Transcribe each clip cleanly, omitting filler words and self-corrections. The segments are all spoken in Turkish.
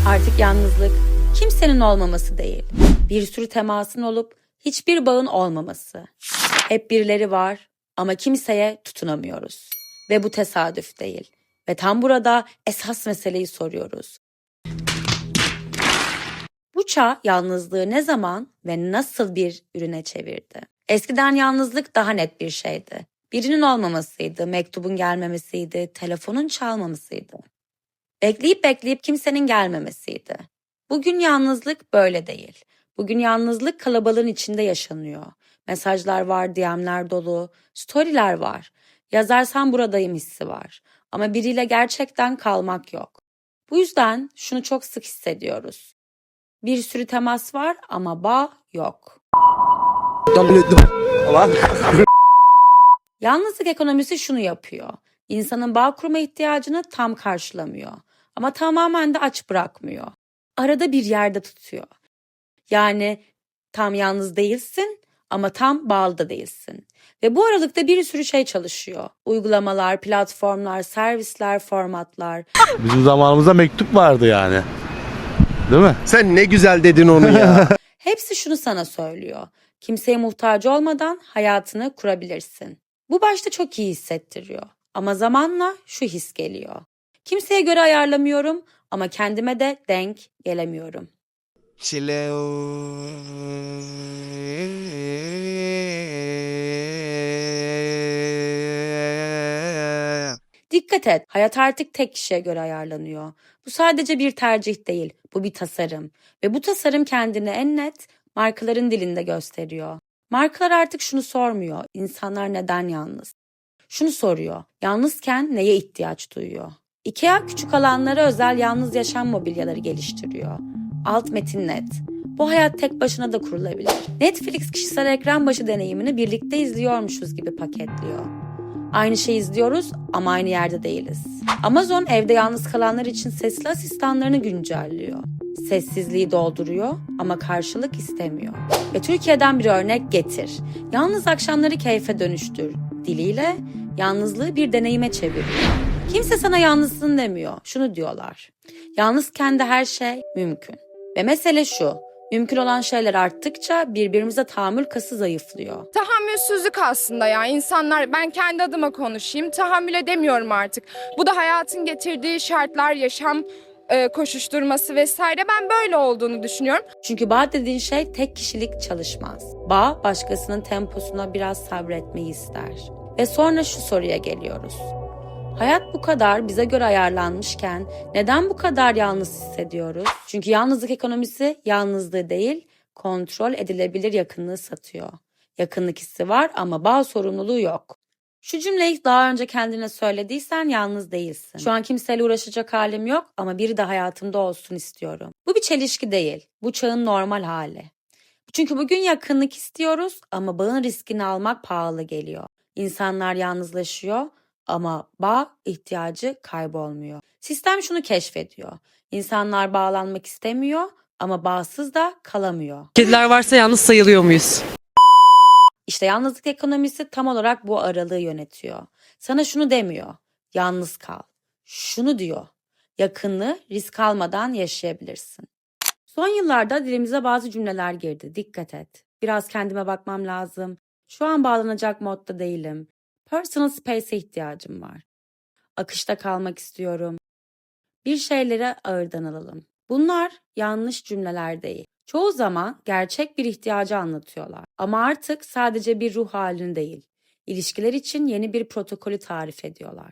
Artık yalnızlık kimsenin olmaması değil. Bir sürü temasın olup hiçbir bağın olmaması. Hep birileri var ama kimseye tutunamıyoruz. Ve bu tesadüf değil. Ve tam burada esas meseleyi soruyoruz. Bu çağ yalnızlığı ne zaman ve nasıl bir ürüne çevirdi? Eskiden yalnızlık daha net bir şeydi. Birinin olmamasıydı, mektubun gelmemesiydi, telefonun çalmamasıydı. Bekleyip kimsenin gelmemesiydi. Bugün yalnızlık böyle değil. Bugün yalnızlık kalabalığın içinde yaşanıyor. Mesajlar var, DM'ler dolu, storyler var. Yazarsan buradayım hissi var. Ama biriyle gerçekten kalmak yok. Bu yüzden şunu çok sık hissediyoruz. Bir sürü temas var ama bağ yok. Yalnızlık ekonomisi şunu yapıyor. İnsanın bağ kurma ihtiyacını tam karşılamıyor. Ama tamamen de aç bırakmıyor. Arada bir yerde tutuyor. Yani tam yalnız değilsin ama tam bağlı da değilsin. Ve bu aralıkta bir sürü şey çalışıyor. Uygulamalar, platformlar, servisler, formatlar. Bizim zamanımızda mektup vardı yani. Değil mi? Sen ne güzel dedin onu ya. Hepsi şunu sana söylüyor. Kimseye muhtaç olmadan hayatını kurabilirsin. Bu başta çok iyi hissettiriyor. Ama zamanla şu his geliyor. Kimseye göre ayarlamıyorum ama kendime de denk gelemiyorum. Dikkat et, hayat artık tek kişiye göre ayarlanıyor. Bu sadece bir tercih değil, bu bir tasarım. Ve bu tasarım kendini en net markaların dilinde gösteriyor. Markalar artık şunu sormuyor, insanlar neden yalnız? Şunu soruyor, yalnızken neye ihtiyaç duyuyor? IKEA küçük alanlara özel yalnız yaşam mobilyaları geliştiriyor. Alt metin net. Bu hayat tek başına da kurulabilir. Netflix kişisel ekran başı deneyimini birlikte izliyormuşuz gibi paketliyor. Aynı şeyi izliyoruz ama aynı yerde değiliz. Amazon evde yalnız kalanlar için sesli asistanlarını güncelliyor. Sessizliği dolduruyor ama karşılık istemiyor. Ve Türkiye'den bir örnek getir. Yalnız akşamları keyfe dönüştür diliyle yalnızlığı bir deneyime çeviriyor. Kimse sana yalnızsın demiyor. Şunu diyorlar. Yalnızken de her şey mümkün. Ve mesele şu. Mümkün olan şeyler arttıkça birbirimize tahammül kası zayıflıyor. Tahammülsüzlük aslında ya. İnsanlar, ben kendi adıma konuşayım, tahammül edemiyorum artık. Bu da hayatın getirdiği şartlar, yaşam koşuşturması vesaire. Ben böyle olduğunu düşünüyorum. Çünkü bağ dediğin şey tek kişilik çalışmaz. Bağ başkasının temposuna biraz sabretmeyi ister. Ve sonra şu soruya geliyoruz. Hayat bu kadar bize göre ayarlanmışken neden bu kadar yalnız hissediyoruz? Çünkü yalnızlık ekonomisi yalnızlığı değil, kontrol edilebilir yakınlığı satıyor. Yakınlık hissi var ama bağ sorumluluğu yok. Şu cümleyi daha önce kendine söylediysen yalnız değilsin. Şu an kimseyle uğraşacak halim yok ama biri de hayatımda olsun istiyorum. Bu bir çelişki değil. Bu çağın normal hali. Çünkü bugün yakınlık istiyoruz ama bağın riskini almak pahalı geliyor. İnsanlar yalnızlaşıyor ama bağ ihtiyacı kaybolmuyor. Sistem şunu keşfediyor. İnsanlar bağlanmak istemiyor ama bağsız da kalamıyor. Kediler varsa yalnız sayılıyor muyuz? İşte yalnızlık ekonomisi tam olarak bu aralığı yönetiyor. Sana şunu demiyor, yalnız kal. Şunu diyor, yakınlığı risk almadan yaşayabilirsin. Son yıllarda dilimize bazı cümleler girdi, dikkat et. Biraz kendime bakmam lazım. Şu an bağlanacak modda değilim. Personal space'e ihtiyacım var. Akışta kalmak istiyorum. Bir şeyleri ağırdan alalım. Bunlar yanlış cümleler değil. Çoğu zaman gerçek bir ihtiyacı anlatıyorlar. Ama artık sadece bir ruh halini değil, ilişkiler için yeni bir protokolü tarif ediyorlar.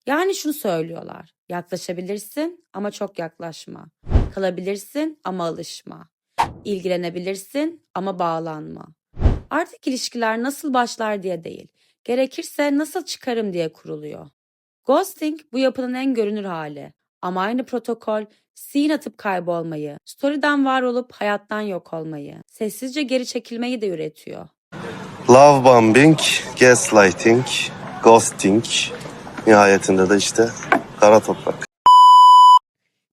Yani şunu söylüyorlar, yaklaşabilirsin ama çok yaklaşma. Kalabilirsin ama alışma. İlgilenebilirsin ama bağlanma. Artık ilişkiler nasıl başlar diye değil, gerekirse nasıl çıkarım diye kuruluyor. Ghosting bu yapının en görünür hali. Ama aynı protokol scene atıp kaybolmayı, story'den var olup hayattan yok olmayı, sessizce geri çekilmeyi de üretiyor. Love bombing, gaslighting, ghosting. Nihayetinde de işte kara toprak.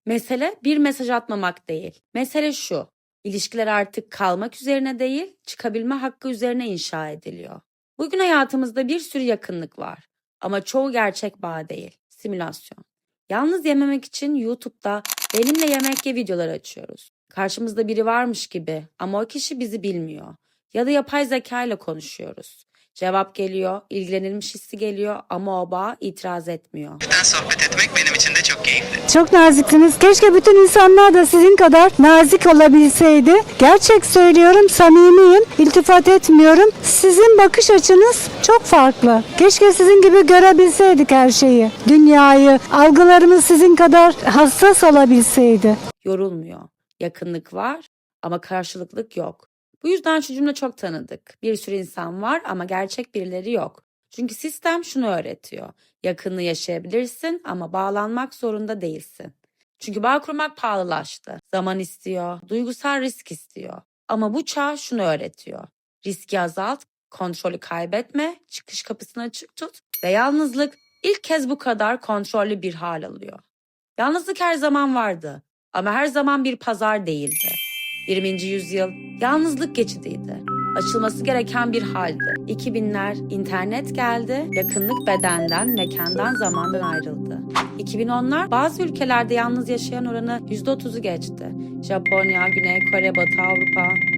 Mesele bir mesaj atmamak değil. Mesele şu, ilişkiler artık kalmak üzerine değil, çıkabilme hakkı üzerine inşa ediliyor. Bugün hayatımızda bir sürü yakınlık var. Ama çoğu gerçek bağ değil, simülasyon. Yalnız yememek için YouTube'da Benimle yemek ye videoları açıyoruz. Karşımızda biri varmış gibi ama o kişi bizi bilmiyor. Ya da yapay zeka ile konuşuyoruz. Cevap geliyor, ilgilenilmiş hissi geliyor ama o bağ itiraz etmiyor. Sohbet etmek benim için de çok keyifli. Çok naziksiniz. Keşke bütün insanlar da sizin kadar nazik olabilseydi. Gerçek söylüyorum, samimiyim, iltifat etmiyorum. Sizin bakış açınız çok farklı. Keşke sizin gibi görebilseydik her şeyi, dünyayı. Algılarımız sizin kadar hassas olabilseydi. Yorulmuyor. Yakınlık var ama karşılıklık yok. Bu yüzden şu cümle çok tanıdık. Bir sürü insan var ama gerçek birileri yok. Çünkü sistem şunu öğretiyor. Yakınlığı yaşayabilirsin ama bağlanmak zorunda değilsin. Çünkü bağ kurmak pahalılaştı. Zaman istiyor, duygusal risk istiyor. Ama bu çağ şunu öğretiyor. Riski azalt, kontrolü kaybetme, çıkış kapısını açık tut ve yalnızlık ilk kez bu kadar kontrollü bir hal alıyor. Yalnızlık her zaman vardı ama her zaman bir pazar değildi. 20. yüzyıl yalnızlık geçidiydi. Açılması gereken bir haldi. 2000'ler internet geldi, yakınlık bedenden, mekandan, zamandan ayrıldı. 2010'lar bazı ülkelerde yalnız yaşayan oranı %30'u geçti. Japonya, Güney Kore, Batı Avrupa.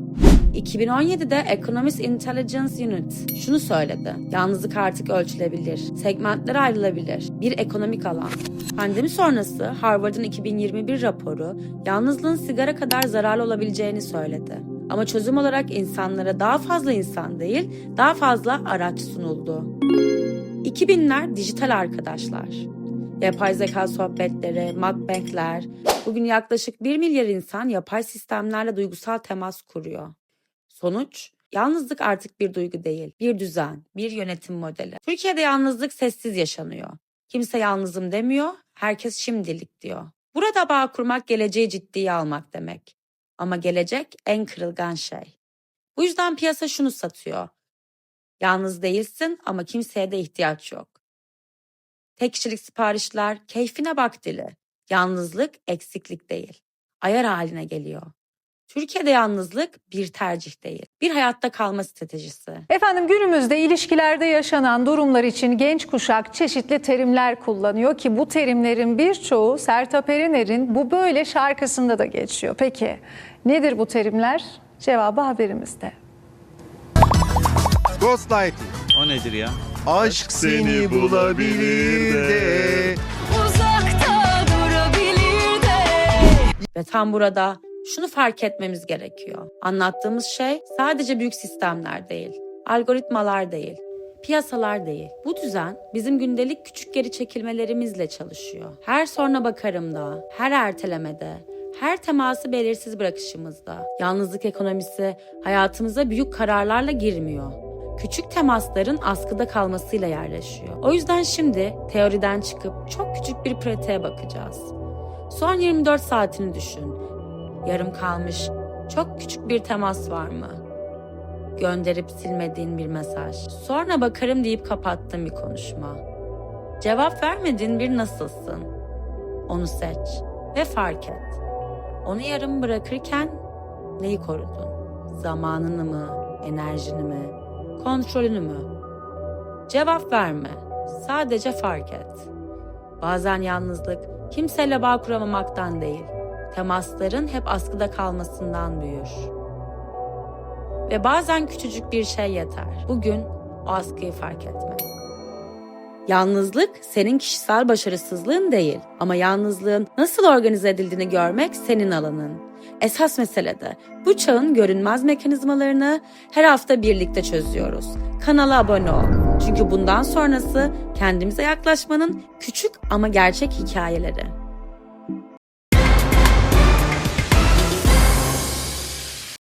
2017'de Economist Intelligence Unit şunu söyledi. Yalnızlık artık ölçülebilir, segmentlere ayrılabilir, bir ekonomik alan. Pandemi sonrası Harvard'ın 2021 raporu yalnızlığın sigara kadar zararlı olabileceğini söyledi. Ama çözüm olarak insanlara daha fazla insan değil, daha fazla araç sunuldu. 2000'ler dijital arkadaşlar. Yapay zeka sohbetleri, mukbangler. Bugün yaklaşık 1 milyar insan yapay sistemlerle duygusal temas kuruyor. Sonuç, yalnızlık artık bir duygu değil, bir düzen, bir yönetim modeli. Türkiye'de yalnızlık sessiz yaşanıyor. Kimse yalnızım demiyor, herkes şimdilik diyor. Burada bağ kurmak geleceği ciddiye almak demek. Ama gelecek en kırılgan şey. Bu yüzden piyasa şunu satıyor. Yalnız değilsin ama kimseye de ihtiyaç yok. Tek kişilik siparişler, keyfine bak dili. Yalnızlık eksiklik değil, ayar haline geliyor. Türkiye'de yalnızlık bir tercih değil, bir hayatta kalma stratejisi. Efendim günümüzde ilişkilerde yaşanan durumlar için genç kuşak çeşitli terimler kullanıyor ki bu terimlerin birçoğu Sertab Erener'in Bu Böyle şarkısında da geçiyor. Peki nedir bu terimler? Cevabı haberimizde. Ghostlighting. O nedir ya? Aşk seni bulabilir de. Uzakta durabilir de. Ve tam burada şunu fark etmemiz gerekiyor. Anlattığımız şey sadece büyük sistemler değil, algoritmalar değil, piyasalar değil. Bu düzen bizim gündelik küçük geri çekilmelerimizle çalışıyor. Her sonra bakarımda, her ertelemede, her teması belirsiz bırakışımızda. Yalnızlık ekonomisi hayatımıza büyük kararlarla girmiyor. Küçük temasların askıda kalmasıyla yerleşiyor. O yüzden şimdi teoriden çıkıp çok küçük bir pratiğe bakacağız. Son 24 saatini düşün. Yarım kalmış çok küçük bir temas var mı? Gönderip silmediğin bir mesaj. Sonra bakarım deyip kapattığın bir konuşma. Cevap vermediğin bir nasılsın? Onu seç ve fark et. Onu yarım bırakırken neyi korudun? Zamanını mı? Enerjini mi? Kontrolünü mü? Cevap verme. Sadece fark et. Bazen yalnızlık kimseyle bağ kuramamaktan değil, temasların hep askıda kalmasından büyür. Ve bazen küçücük bir şey yeter. Bugün o askıyı fark etmek. Yalnızlık senin kişisel başarısızlığın değil ama yalnızlığın nasıl organize edildiğini görmek senin alanın. Esas mesele de bu çağın görünmez mekanizmalarını her hafta birlikte çözüyoruz. Kanala abone ol. Çünkü bundan sonrası kendimize yaklaşmanın küçük ama gerçek hikayeleri.